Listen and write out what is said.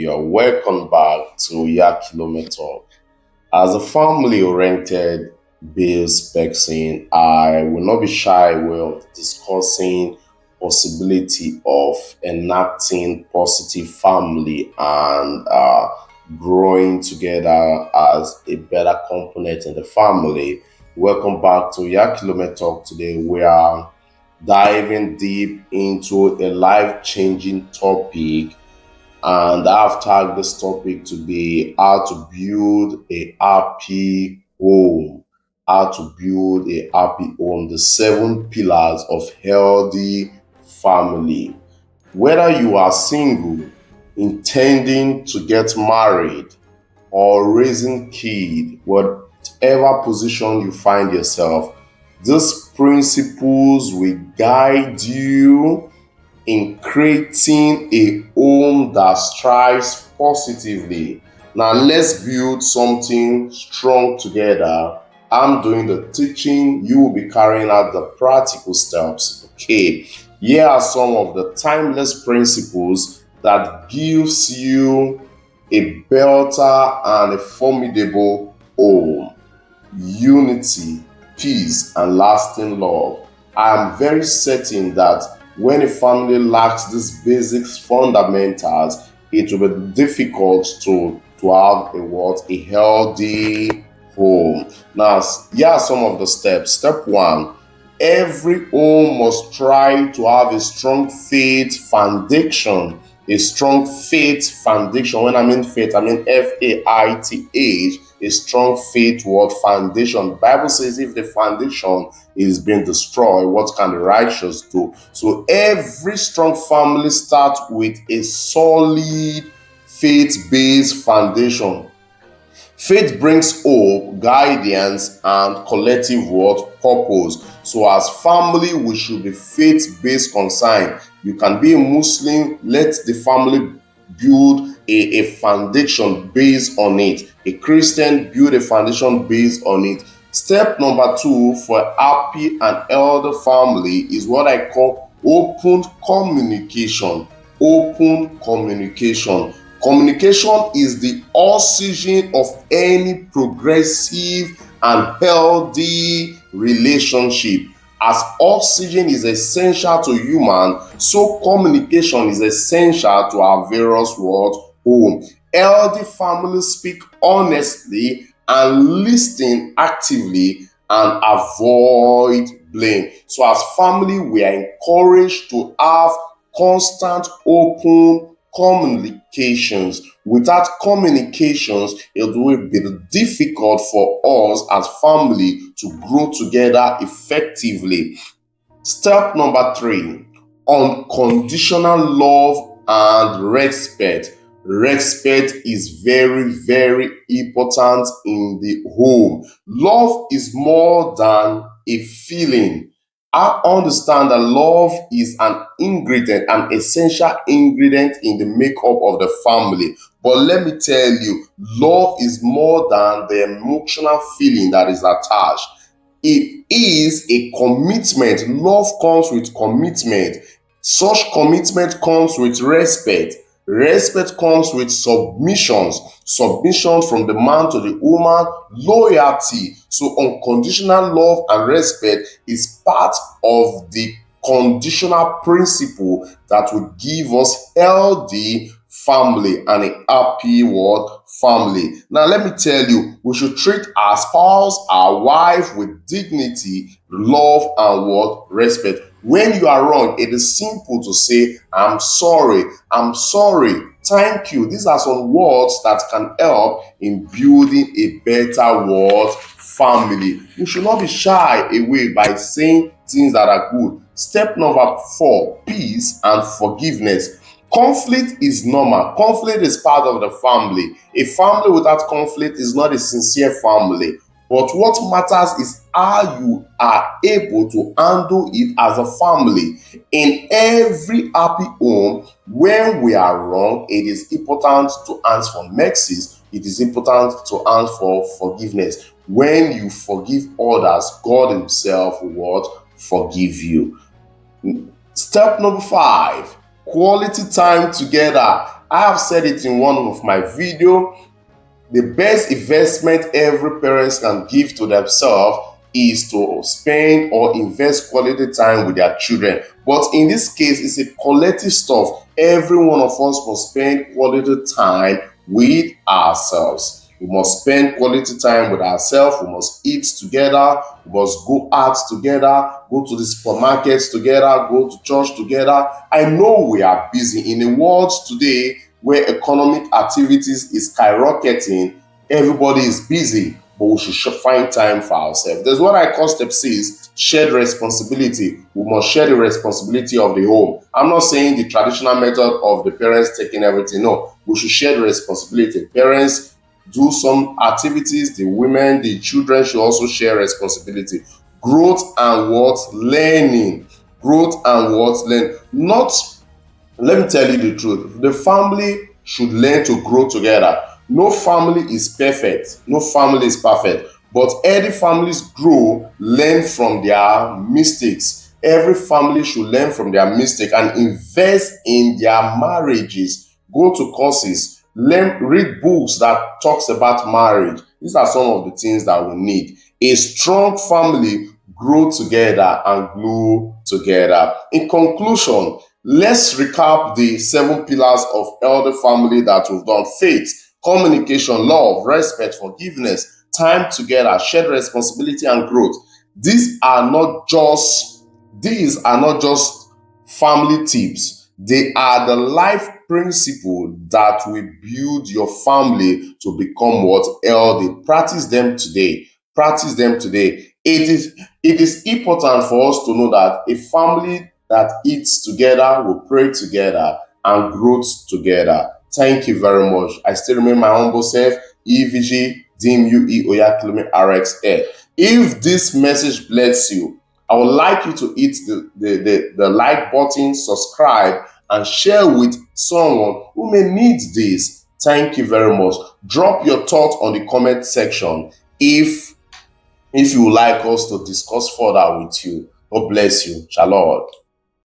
You're welcome back to Yakilome Talk. As a family oriented based person, I will not be shy away of discussing possibility of enacting positive family and growing together as a better component in the family. Welcome back to Yakilome Talk. Today we are diving deep into a life changing topic, and I've tagged this topic to be how to build a happy home. How to build a happy home, the seven pillars of healthy family. Whether you are single, intending to get married, or raising kids, whatever position you find yourself, these principles will guide you in creating a home that strives positively. Now, let's build something strong together. I'm doing the teaching, you will be carrying out the practical steps. Okay, here are some of the timeless principles that gives you a better and a formidable home: unity, peace, and lasting love. I am very certain that when a family lacks these basic fundamentals, it will be difficult to have a healthy home. Now, here are some of the steps. Step one: every home must try to have a strong faith foundation. A strong faith foundation. When I mean faith, I mean faith. A strong faith word foundation. The Bible says if the foundation is being destroyed, what can the righteous do? So every strong family starts with a solid faith-based foundation. Faith brings hope, guidance, and collective what purpose. So, as family, we should be faith-based concern. You can be a Muslim. Let the family build a foundation based on it. A Christian build a foundation based on it. Step number two for a happy and elder family is what I call open communication. Open communication. Communication is the oxygen of any progressive and healthy relationship. As oxygen is essential to human, so communication is essential to our various world home. Healthy families speak honestly and listen actively and avoid blame. So as family, we are encouraged to have constant open communications. Without communications, it will be difficult for us as family to grow together effectively. Step number three: unconditional love and respect. Respect is very, very important in the home. Love is more than a feeling. I understand that love is an ingredient, an essential ingredient in the makeup of the family. But let me tell you, love is more than the emotional feeling that is attached. It is a commitment. Love comes with commitment. Such commitment comes with respect. Respect comes with submissions. Submission from the man to the woman, loyalty. So unconditional love and respect is part of the conditional principle that will give us healthy family and a happy world family. Now, let me tell you, we should treat our spouse, our wife with dignity, love, and what respect. When you are wrong, it is simple to say, I'm sorry, I'm sorry, thank you. These are some words that can help in building a better world family. You should not be shy away by saying things that are good. Step number four: peace and forgiveness. Conflict is normal. Conflict is part of the family. A family without conflict is not a sincere family. But what matters is how you are able to handle it as a family. In every happy home, when we are wrong, it is important to ask for mercy. It is important to ask for forgiveness. When you forgive others, God Himself will forgive you. Step number five: quality time together. I have said it in one of my videos. The best investment every parent can give to themselves is to spend or invest quality time with their children. But in this case, it's a collective stuff. Every one of us must spend quality time with ourselves. We must spend quality time with ourselves. We must eat together. We must go out together, go to the supermarkets together, go to church together. I know we are busy in a world today where economic activities is skyrocketing. Everybody is busy, but we should find time for ourselves. There's what I call step 6, shared responsibility. We must share the responsibility of the home. I'm not saying the traditional method of the parents taking everything. No, we should share the responsibility. Parents do some activities, the women, the children should also share responsibility. Growth and what? Learning. Growth and what? Learn. Not, let me tell you the truth. The family should learn to grow together. No family is perfect. No family is perfect. But every families grow, learn from their mistakes. Every family should learn from their mistake and invest in their marriages. Go to courses, learn, read books that talks about marriage. These are some of the things that we need. A strong family grow together and grow together. In conclusion, let's recap the 7 pillars of elder family that we've done. Faith, communication, love, respect, forgiveness, time together, shared responsibility, and growth. These are not just family tips. They are the life principle that will build your family to become what? Healthy. Practice them today. Practice them today. It is important for us to know that a family that eats together will pray together and grows together. Thank you very much. I still remain my humble self, EVG DMUE Oyakhilome RXA. If this message bless you, I would like you to hit the like button, subscribe, and share with someone who may need this. Thank you very much. Drop your thoughts on the comment section if you would like us to discuss further with you. God bless you. Shalom.